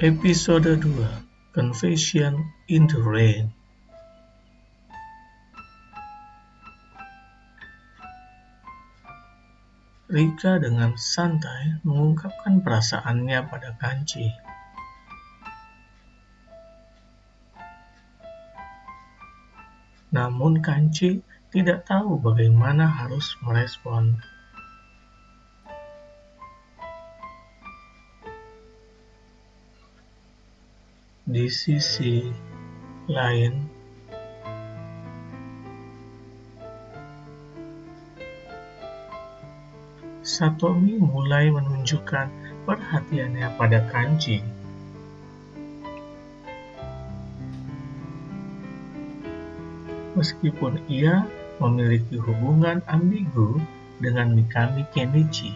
Episode 2 Confession in the Rain. Rika dengan santai mengungkapkan perasaannya pada Kanci. Namun Kanci tidak tahu bagaimana harus merespon. Di sisi lain, Satomi mulai menunjukkan perhatiannya pada Kanci. Meskipun ia memiliki hubungan ambigu dengan Mikami Kenichi.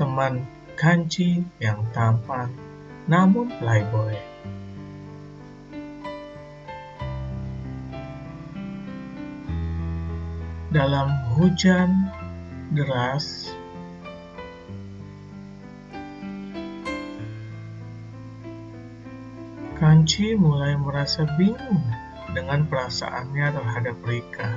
Teman Kanci yang tampan namun playboy. Dalam hujan deras, Kanci mulai merasa bingung dengan perasaannya terhadap Rika.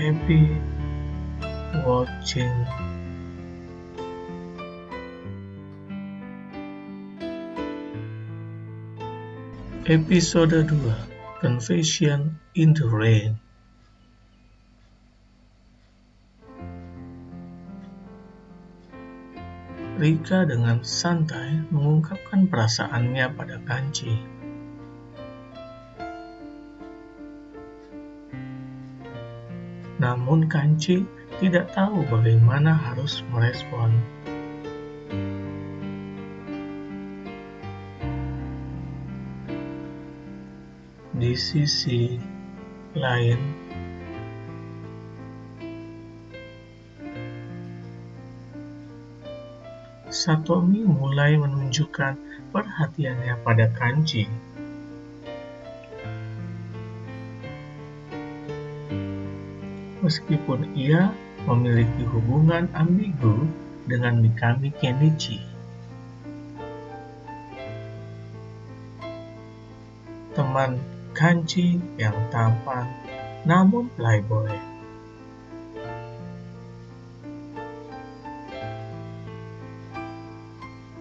Happy watching. Episode 2 Confession in the Rain. Rika dengan santai mengungkapkan perasaannya pada Kanci. Namun Kanci tidak tahu bagaimana harus merespon. Di sisi lain, Satomi mulai menunjukkan perhatiannya pada Kanci. Meskipun ia memiliki hubungan ambigu dengan Mikami Kenichi. Teman Kanci yang tampan namun playboy.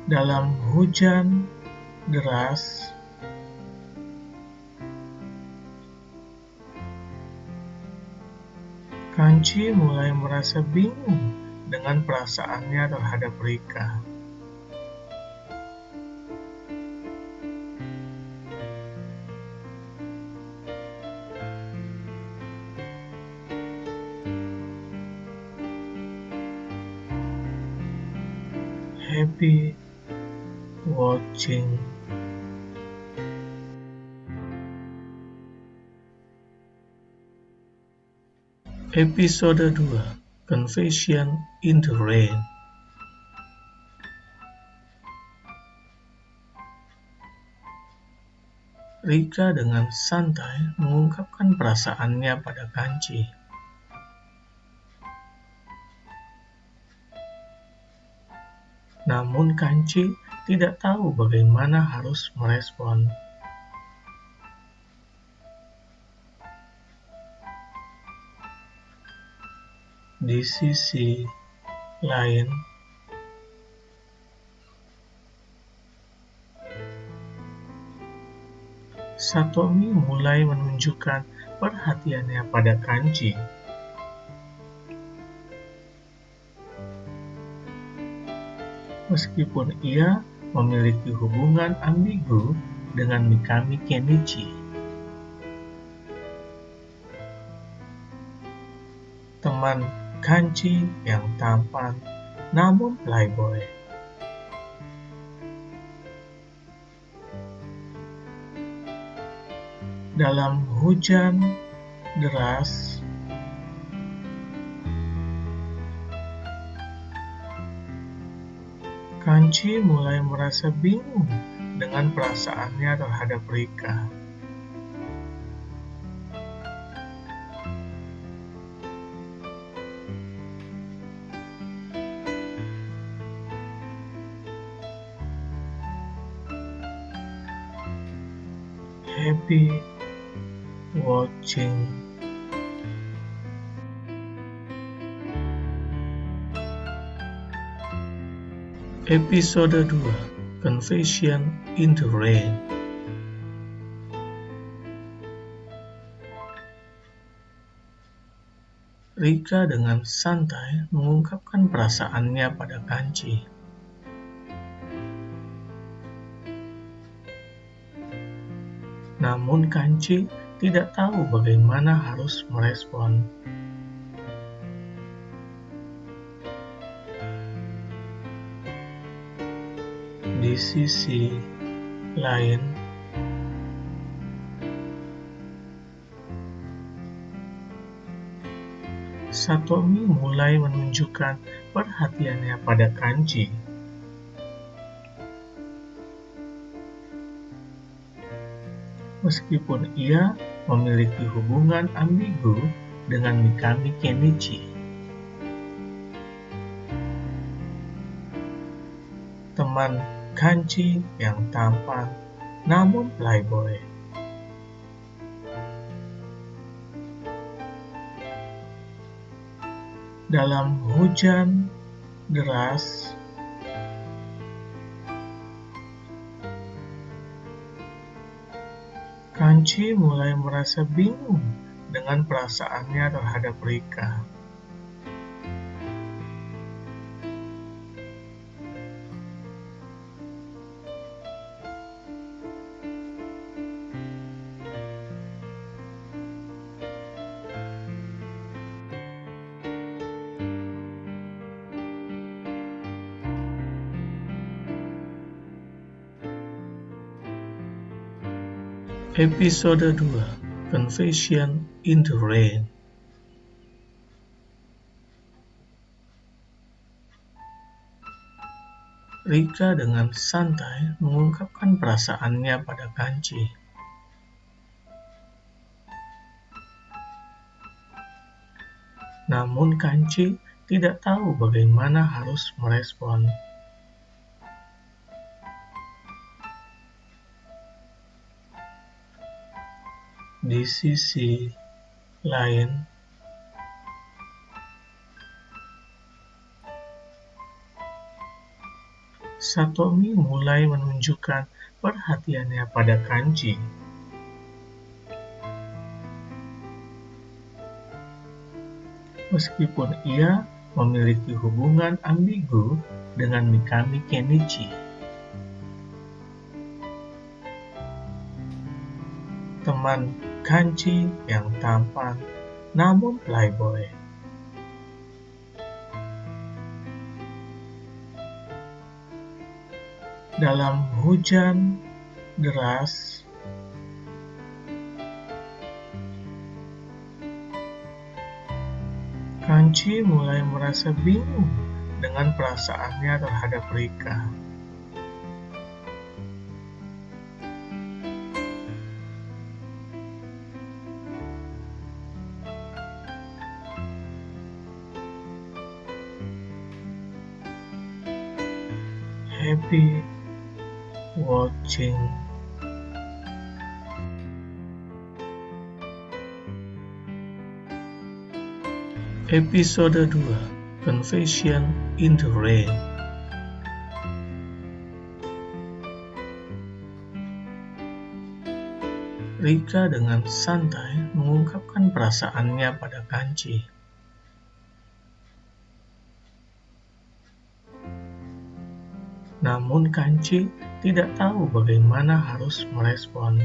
Dalam hujan deras, Kanci mulai merasa bingung dengan perasaannya terhadap Rika. Happy watching. Episode 2 Confession in the Rain. Rika dengan santai mengungkapkan perasaannya pada Kanci. Namun Kanci tidak tahu bagaimana harus merespon. Di sisi lain, Satomi mulai menunjukkan perhatiannya pada Kanci. Meskipun ia memiliki hubungan ambigu dengan Mikami Kenichi. Teman Kanci yang tampan namun playboy. Dalam hujan deras, Kanci mulai merasa bingung dengan perasaannya terhadap Rika. Happy watching. Episode 2, Confession in the Rain. Rika dengan santai mengungkapkan perasaannya pada Kanci. Namun Kanci tidak tahu bagaimana harus merespon. Di sisi lain, Satomi mulai menunjukkan perhatiannya pada Kanci. Meskipun ia memiliki hubungan ambigu dengan Mikami Kenichi. Teman Kanci yang tampan namun playboy. Dalam hujan deras, Kanci mulai merasa bingung dengan perasaannya terhadap Rika. Episode 2, Confession in the Rain. Rika dengan santai mengungkapkan perasaannya pada Kanci. Namun Kanci tidak tahu bagaimana harus merespon. Di sisi lain, Satomi mulai menunjukkan perhatiannya pada Kanci. Meskipun ia memiliki hubungan ambigu dengan Mikami Kenichi. Teman Kanci yang tampan namun playboy. Dalam hujan deras, Kanci mulai merasa bingung dengan perasaannya terhadap Rika. Happy watching. Episode 2, Confession in the Rain. Rika dengan santai mengungkapkan perasaannya pada Kanci. Namun Kanci tidak tahu bagaimana harus merespon.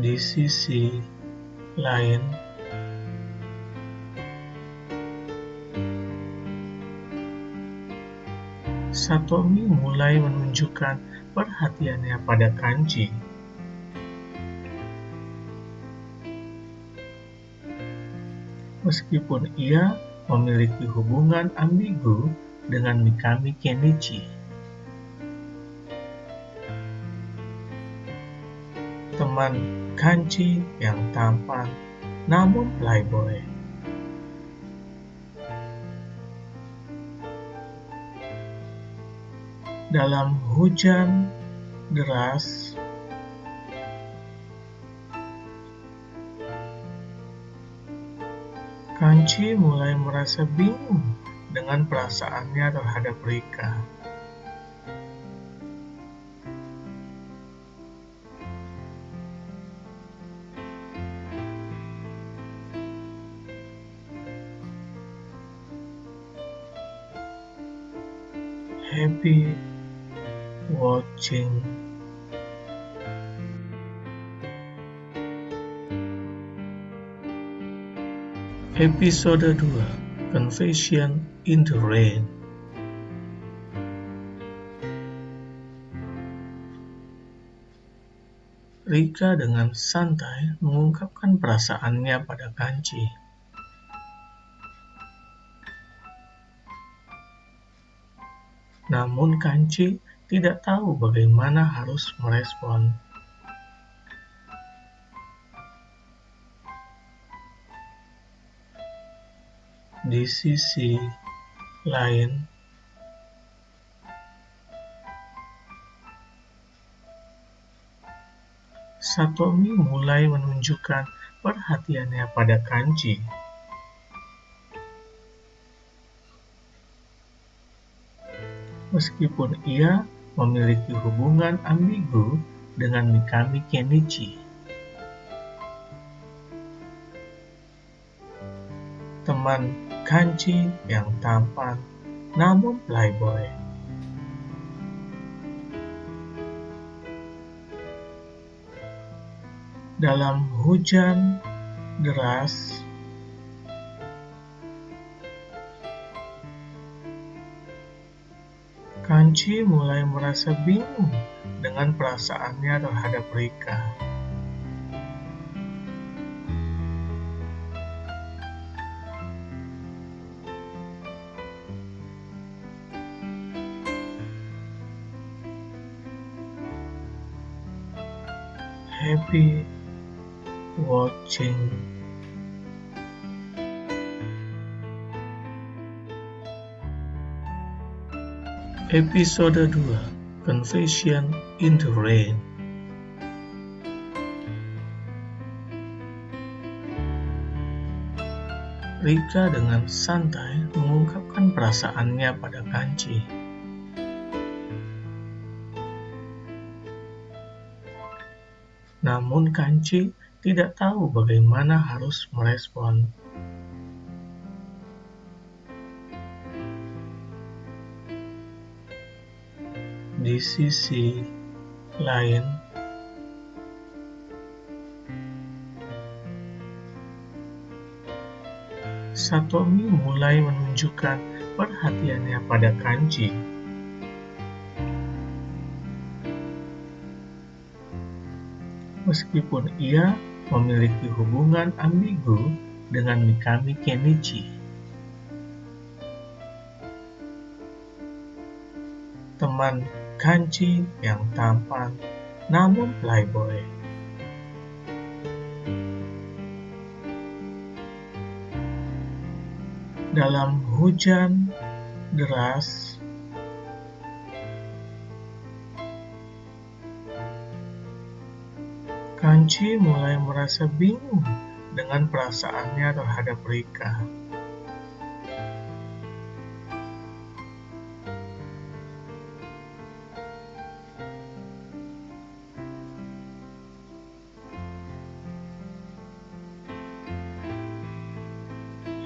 Di sisi lain, Satomi mulai menunjukkan perhatiannya pada Kanci. meskipun ia memiliki hubungan ambigu dengan Mikami Kenichi. Teman Kanji yang tampan namun playboy. Dalam hujan deras, Kanji mulai merasa bingung dengan perasaannya terhadap Rika. Happy watching. Episode 2, Confession in the Rain. Rika dengan santai mengungkapkan perasaannya pada Kanji. Namun Kanji tidak tahu bagaimana harus merespon. Di sisi lain, Satomi mulai menunjukkan perhatiannya pada Kanji. Meskipun ia memiliki hubungan ambigu dengan Mikami Kenichi. Teman Kanji yang tampan namun playboy. Dalam hujan deras, Kanji mulai merasa bingung dengan perasaannya terhadap Rika. Happy watching. Episode 2, Confession in the Rain. Rika dengan santai mengungkapkan perasaannya pada Kanji. Namun Kanji tidak tahu bagaimana harus merespon. Di sisi lain, Satomi mulai menunjukkan perhatiannya pada Kanji. Meskipun ia memiliki hubungan ambigu dengan Mikami Kenichi. Teman Kanji yang tampan namun playboy. Dalam hujan deras, Kanji mulai merasa bingung dengan perasaannya terhadap Rika.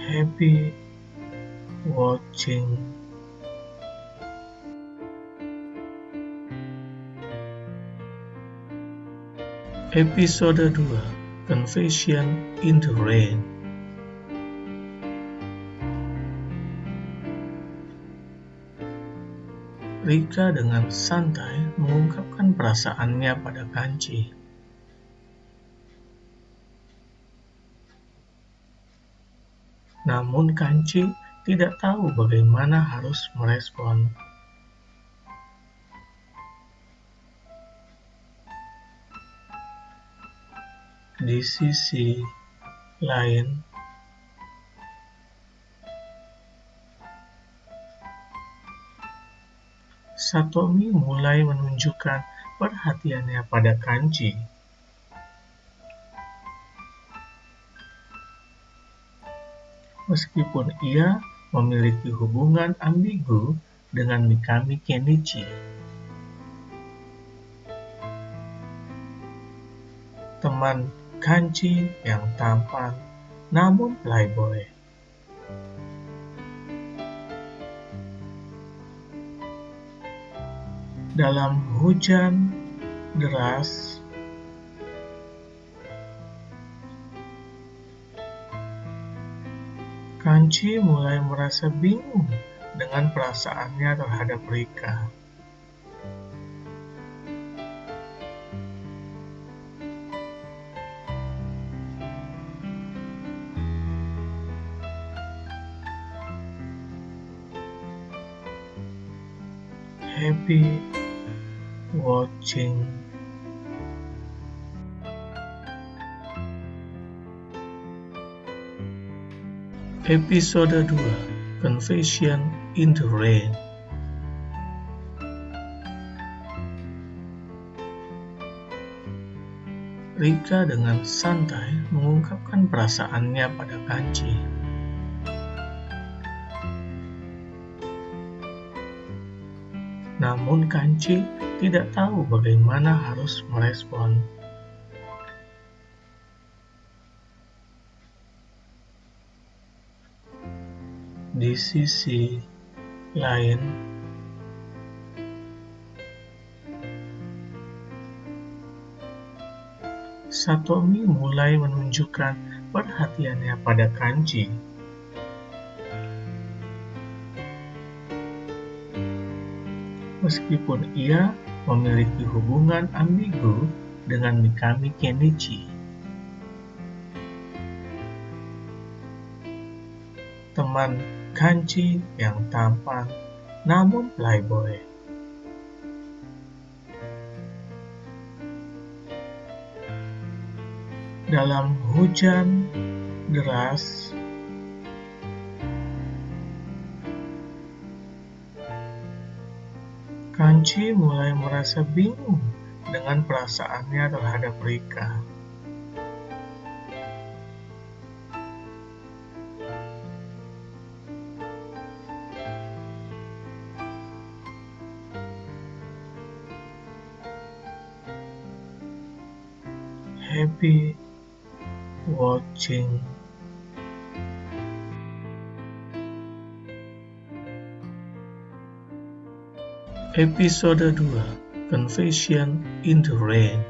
Happy watching. Episode 2, Confession in the Rain. Rika dengan santai mengungkapkan perasaannya pada Kanji. Namun Kanci tidak tahu bagaimana harus merespon. Di sisi lain, Satomi mulai menunjukkan perhatiannya pada Kanci. Meskipun ia memiliki hubungan ambigu dengan Mikami Kenichi. Teman Kanci yang tampan namun playboy. Dalam hujan deras, Kanci mulai merasa bingung dengan perasaannya terhadap Rika. Happy watching. Episode 2, Confession in the Rain. Rika dengan santai mengungkapkan perasaannya pada Kanci. Namun Kanci tidak tahu bagaimana harus merespon. Di sisi lain, Satomi mulai menunjukkan perhatiannya pada Kanci. Meskipun ia memiliki hubungan ambigu dengan Mikami Kenichi. Teman Kanci yang tampan namun playboy. Dalam hujan deras, Kanci mulai merasa bingung dengan perasaannya terhadap Rika. Happy watching. Episode 2, Confession in the Rain.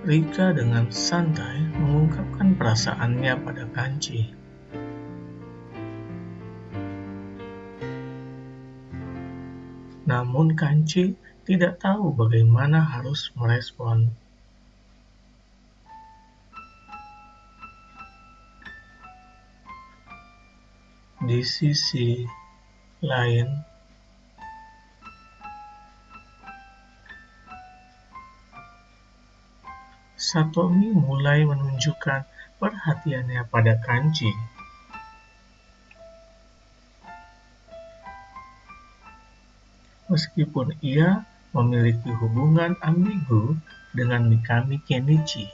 Rika dengan santai mengungkapkan perasaannya pada Kanci. Namun Kanci tidak tahu bagaimana harus merespon. Di sisi lain, Satomi mulai menunjukkan perhatiannya pada Kanci. Meskipun ia memiliki hubungan ambigu dengan Mikami Kenichi.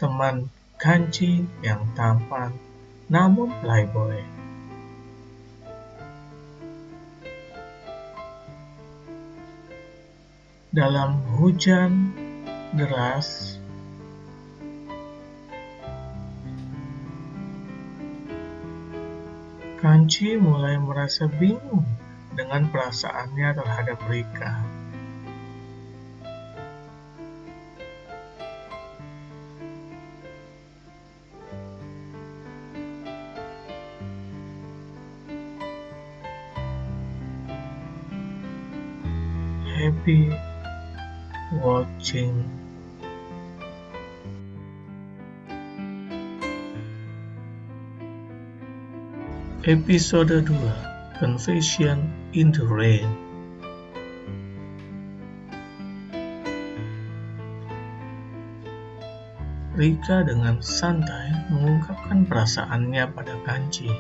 Teman Kanci yang tampan namun playboy. Dalam hujan deras, Kanci mulai merasa bingung dengan perasaannya terhadap Rika. Happy watching. Episode 2, Confession in the Rain. Rika dengan santai mengungkapkan perasaannya pada Kanci.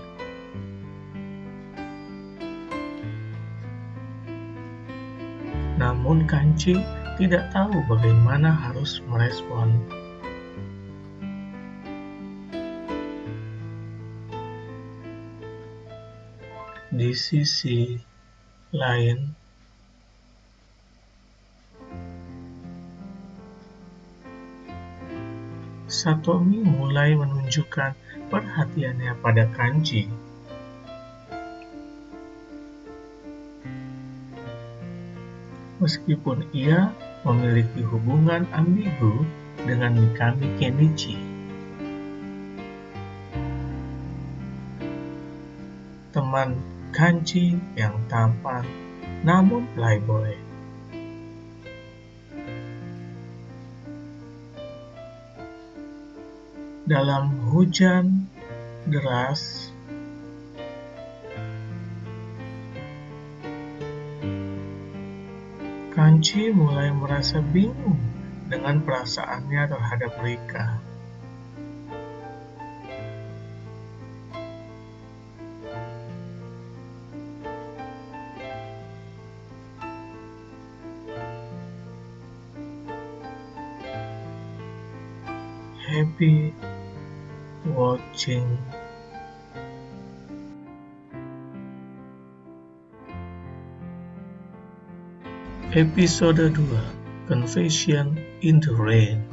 Namun Kanci tidak tahu bagaimana harus merespon. Di sisi lain, Satomi mulai menunjukkan perhatiannya pada Kanci. Meskipun ia memiliki hubungan ambigu dengan Mikami Kenichi. Teman Kanci yang tampan namun playboy. Dalam hujan deras, Kanci mulai merasa bingung dengan perasaannya terhadap Rika. Happy watching. Episode 2, Confession in the Rain.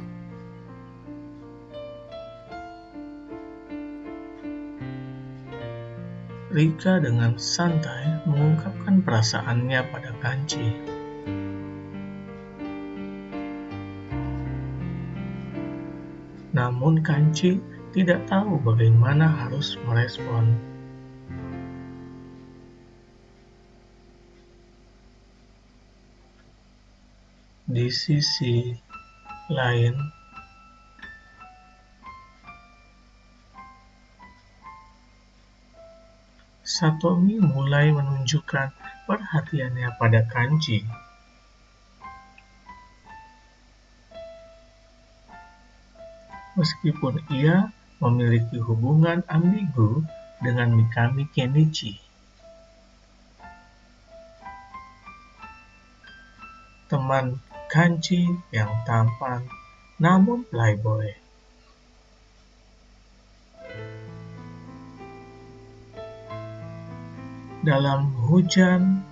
Rika dengan santai mengungkapkan perasaannya pada Kanci. Namun Kanci tidak tahu bagaimana harus merespon. Di sisi lain, Satomi mulai menunjukkan perhatiannya pada Kanci. Meskipun ia memiliki hubungan ambigu dengan Mikami Kenichi. Teman Kanci yang tampan namun playboy. Dalam hujan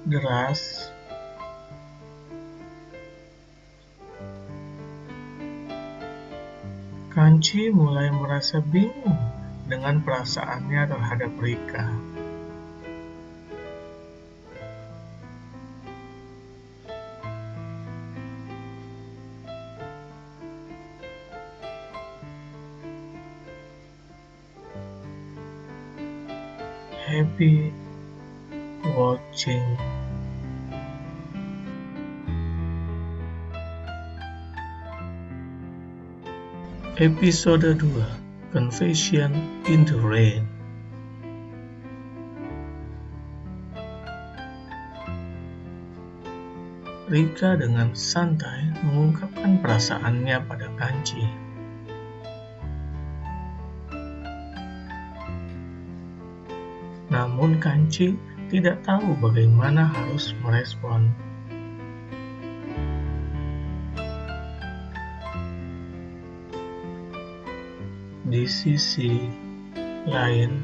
deras, Kanci mulai merasa bingung dengan perasaannya terhadap Rika. Happy watching. Episode 2, Confession in the Rain. Rika dengan santai mengungkapkan perasaannya pada Kanci. Namun Kanci tidak tahu bagaimana harus merespon. Di sisi lain,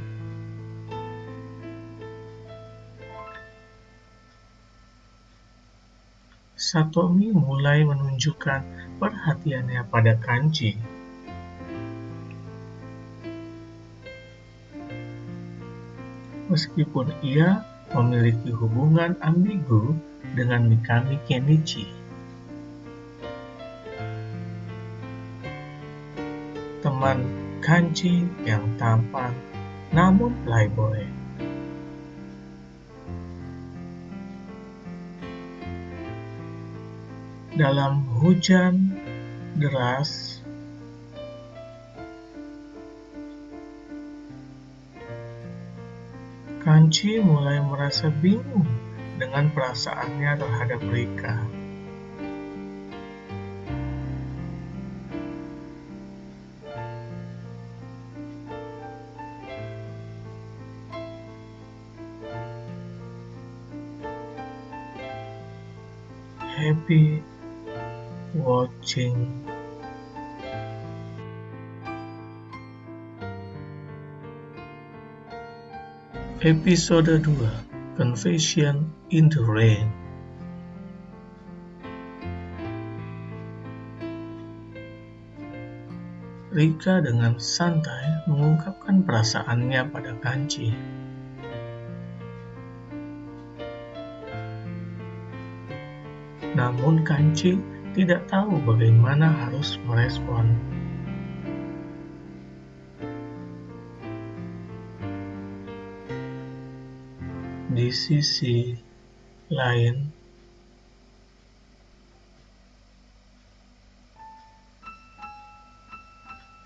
Satomi mulai menunjukkan perhatiannya pada Kanci. Meskipun ia memiliki hubungan ambigu dengan Mikami Kenichi. Teman Kanci yang tampan namun playboy. Dalam hujan deras, Kanci mulai merasa bingung dengan perasaannya terhadap Rika. Happy watching. Episode 2, Confession in the Rain. Rika dengan santai mengungkapkan perasaannya pada Kanci. Namun Kanci tidak tahu bagaimana harus merespon. Di sisi lain,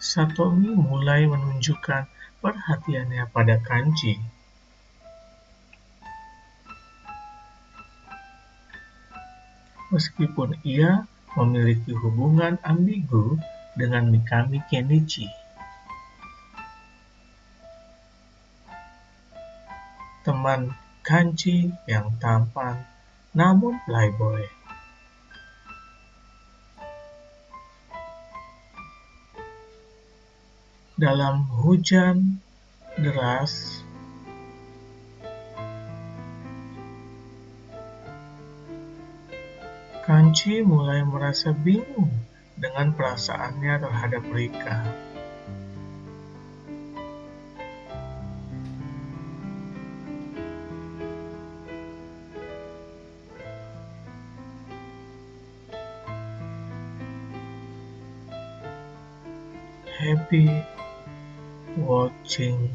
Satomi mulai menunjukkan perhatiannya pada Kanci. Meskipun ia memiliki hubungan ambigu dengan Mikami Kenichi. Teman Kanci yang tampan namun playboy. Dalam hujan deras, Kanci mulai merasa bingung dengan perasaannya terhadap Rika. Happy watching.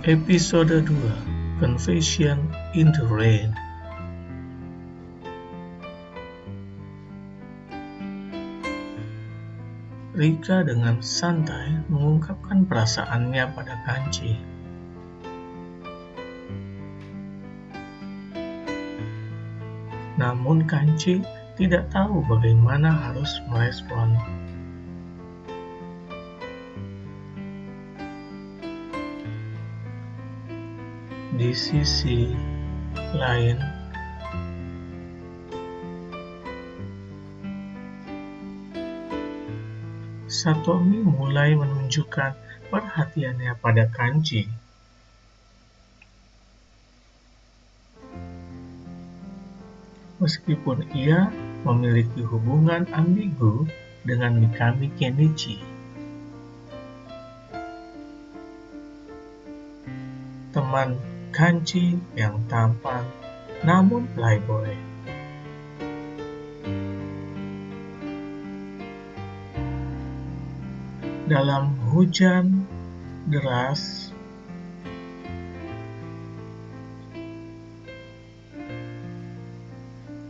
Episode 2, Confession in the Rain. Rika dengan santai mengungkapkan perasaannya pada Kanci. Namun Kanci tidak tahu bagaimana harus merespon. Di sisi lain, Satomi mulai menunjukkan perhatiannya pada Kanci. Meskipun ia memiliki hubungan ambigu dengan Mikami Kenichi. Teman Kanci yang tampan namun playboy. Dalam hujan deras,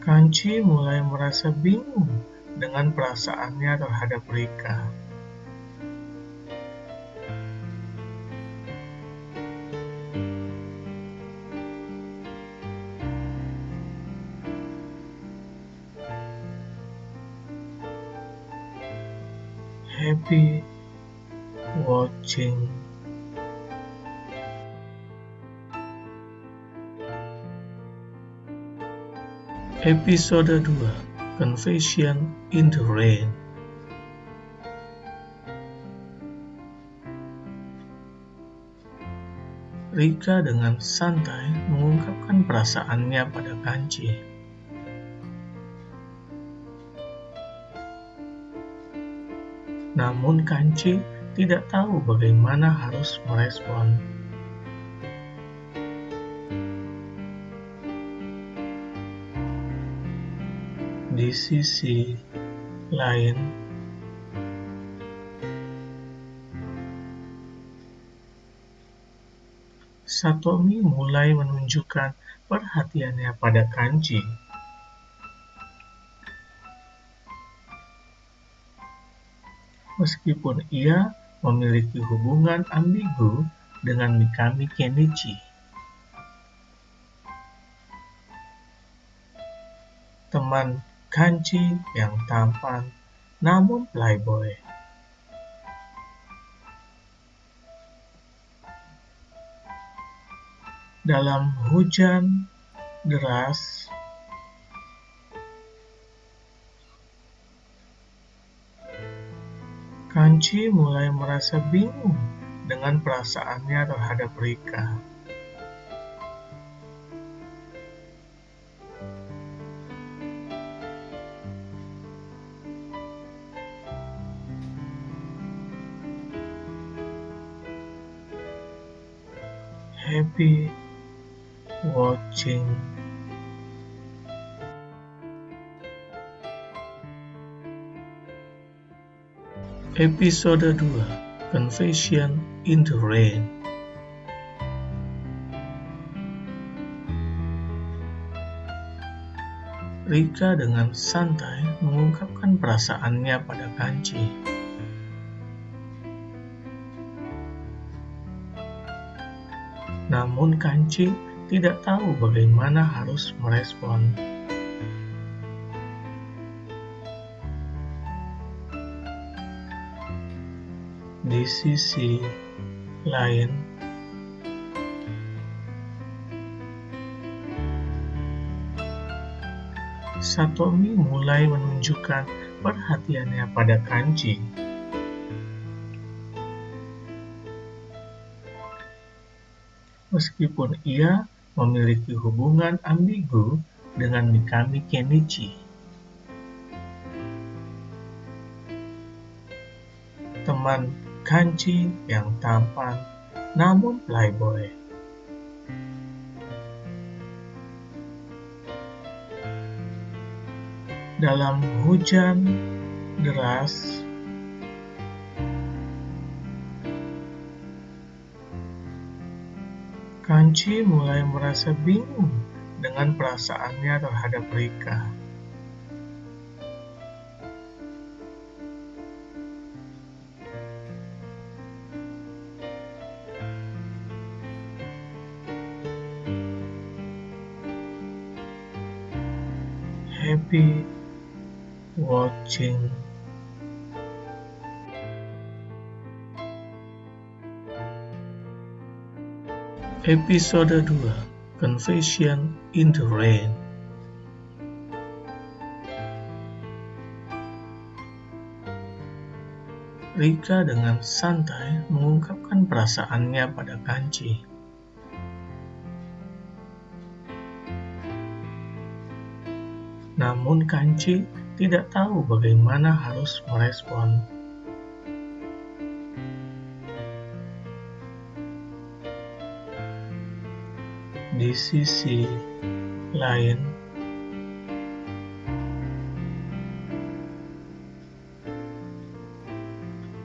Kanci mulai merasa bingung dengan perasaannya terhadap Rika. Happy watching. Episode 2, Confession in the Rain. Rika dengan santai mengungkapkan perasaannya pada Kanci. Namun Kanci tidak tahu bagaimana harus merespon. Di sisi lain, Satomi mulai menunjukkan perhatiannya pada Kanji. Meskipun ia memiliki hubungan ambigu dengan Mikami Kenichi. Teman Kanji yang tampan namun playboy. Dalam hujan deras, Kanji mulai merasa bingung dengan perasaannya terhadap Rika. Happy watching. Episode 2, Confession in the Rain. Rika dengan santai mengungkapkan perasaannya pada Kanji. Namun Kanji tidak tahu bagaimana harus merespon. Di sisi lain, Satomi mulai menunjukkan perhatiannya pada Kanji. Meskipun ia memiliki hubungan ambigu dengan Mikami Kenichi. Teman Kanji yang tampan namun playboy. Dalam hujan deras, Kanji mulai merasa bingung dengan perasaannya terhadap Rika. Happy watching. Episode 2, Confession in the Rain. Rika dengan santai mengungkapkan perasaannya pada Kanji. Namun Kanji tidak tahu bagaimana harus merespon. Di sisi lain,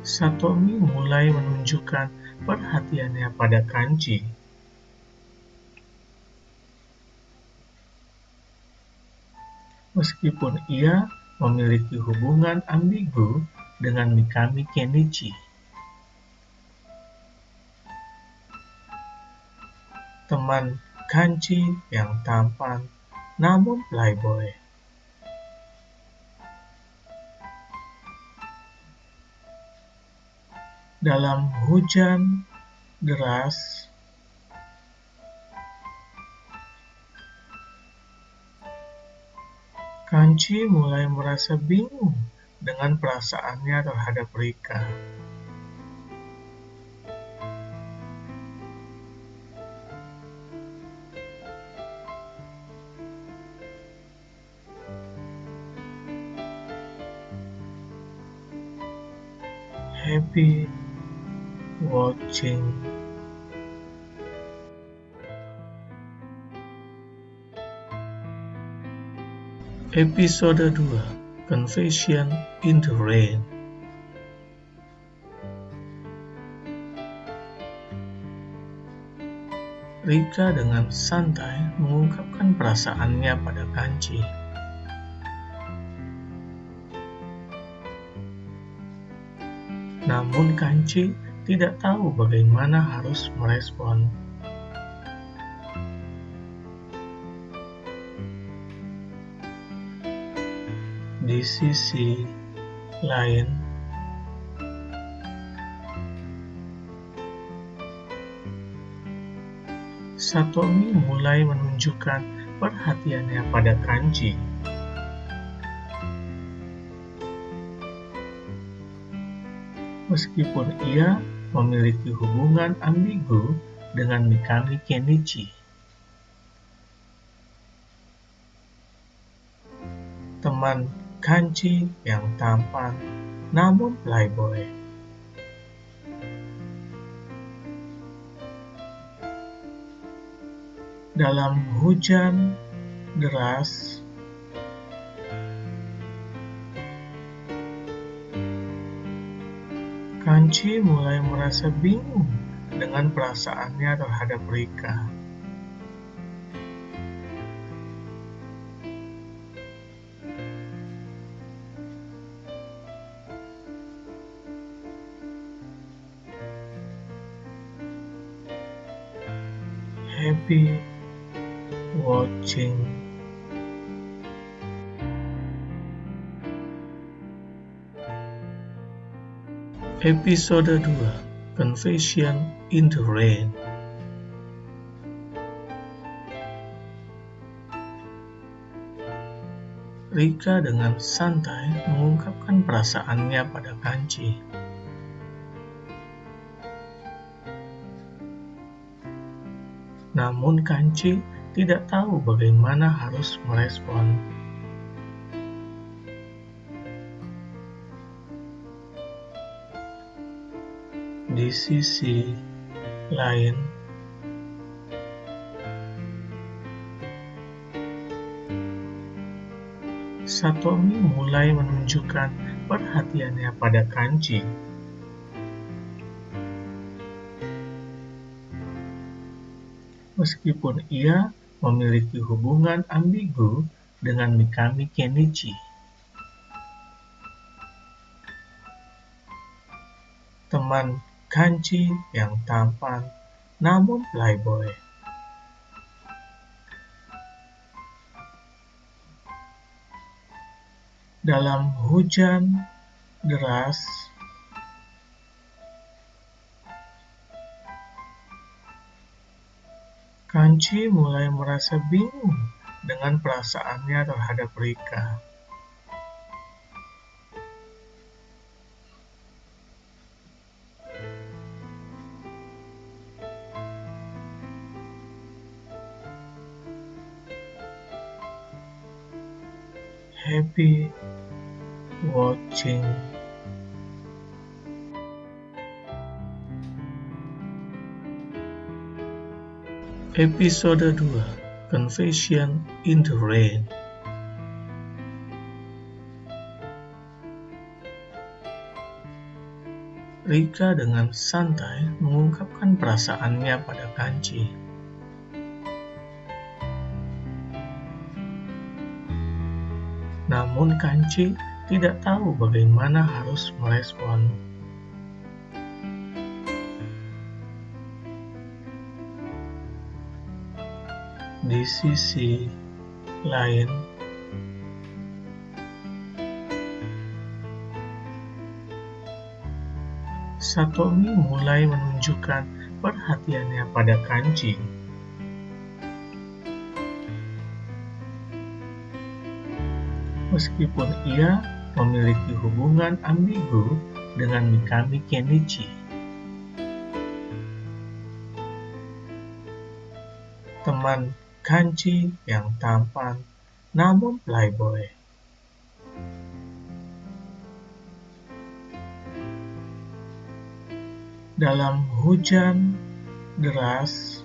Satomi mulai menunjukkan perhatiannya pada Kanji. Meskipun ia memiliki hubungan ambigu dengan Mikami Kenichi. Teman Kanji yang tampan namun playboy. Dalam hujan deras, Kanji mulai merasa bingung dengan perasaannya terhadap Rika. Happy watching. Episode 2, Confession in the Rain. Rika dengan santai mengungkapkan perasaannya pada Kanci. Namun Kanci tidak tahu bagaimana harus merespon. Di sisi lain, Satomi mulai menunjukkan perhatiannya pada Kanci. Meskipun ia memiliki hubungan ambigu dengan Mikami Kenichi. Teman Kanci yang tampan namun playboy. Dalam hujan deras, Kanci mulai merasa bingung dengan perasaannya terhadap Rika. Happy watching. Episode 2, Confession in the Rain. Rika dengan santai mengungkapkan perasaannya pada Kanci. Namun Kanci tidak tahu bagaimana harus merespon. Di sisi lain, Satomi mulai menunjukkan perhatiannya pada Kanci. Meskipun ia memiliki hubungan ambigu dengan Mikami Kenichi. Teman Kanci yang tampan namun playboy. Dalam hujan deras, Kanci mulai merasa bingung dengan perasaannya terhadap Rika. Happy watching. Episode 2, Confession in the Rain. Rika dengan santai mengungkapkan perasaannya pada Kanci. Namun Kanci tidak tahu bagaimana harus merespon. Di sisi lain, Satomi mulai menunjukkan perhatiannya pada Kanci. Meskipun ia memiliki hubungan ambigu dengan Mikami Kenichi. Teman Kanci yang tampan namun playboy. Dalam hujan deras,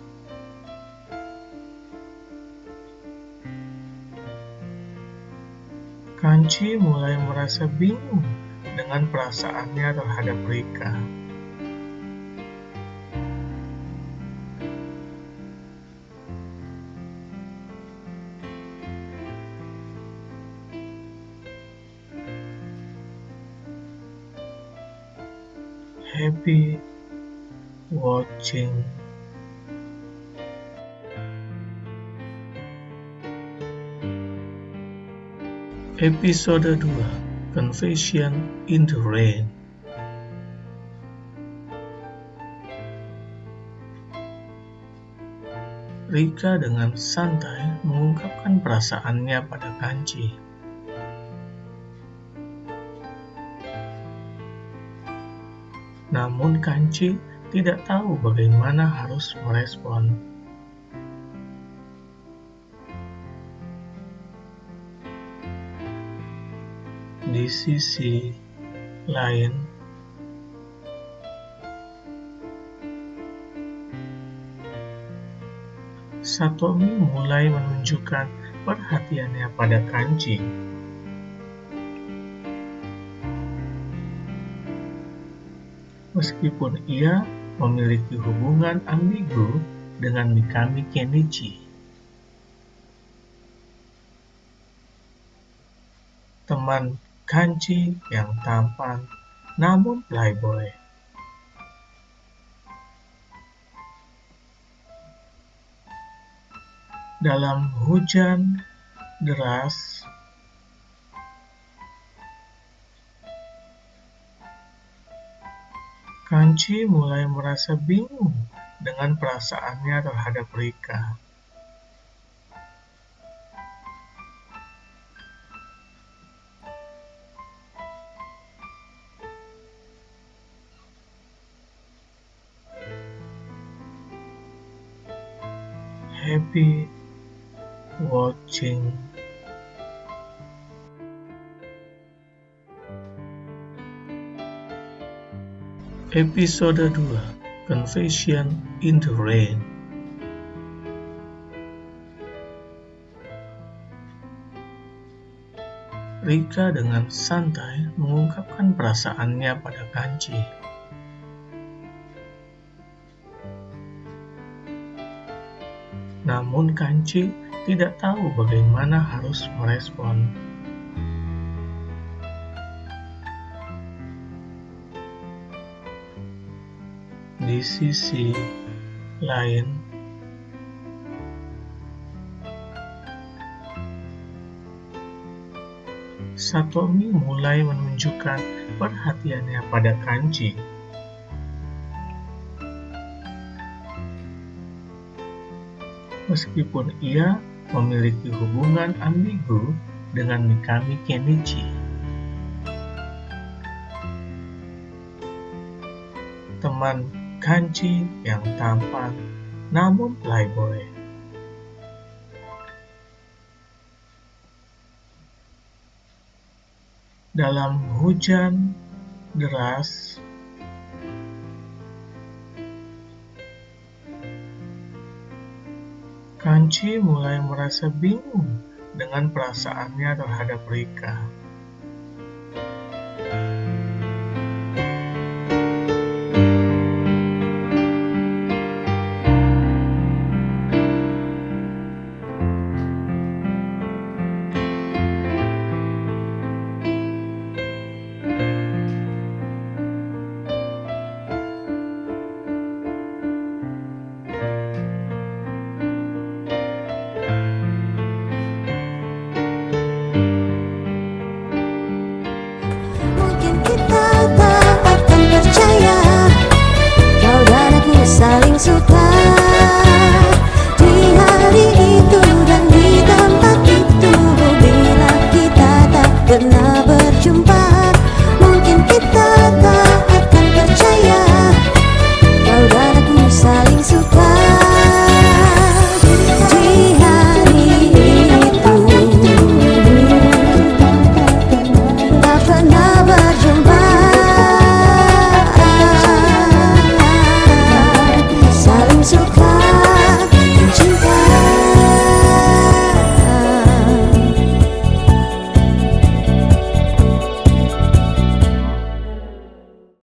Kanci mulai merasa bingung dengan perasaannya terhadap Rika. Happy watching. Episode 2, Confession in the Rain. Rika dengan santai mengungkapkan perasaannya pada Kanci. Namun Kanci tidak tahu bagaimana harus merespon. Di sisi lain, Satomi mulai menunjukkan perhatiannya pada Kanci. Meskipun ia memiliki hubungan ambigu dengan Mikami Kenichi, teman Kanci yang tampan namun playboy. Dalam hujan deras, Kanci mulai merasa bingung dengan perasaannya terhadap Rika. Happy watching. Episode 2, Confession in the Rain. Rika dengan santai mengungkapkan perasaannya pada Kanci. Namun Kanci tidak tahu bagaimana harus merespon. Di sisi lain, Satomi mulai menunjukkan perhatiannya pada Kanci. Meskipun ia memiliki hubungan ambigu dengan Mikami Kenichi, teman Kanci yang tampan namun playboy. Dalam hujan deras, Kanci mulai merasa bingung dengan perasaannya terhadap Rika.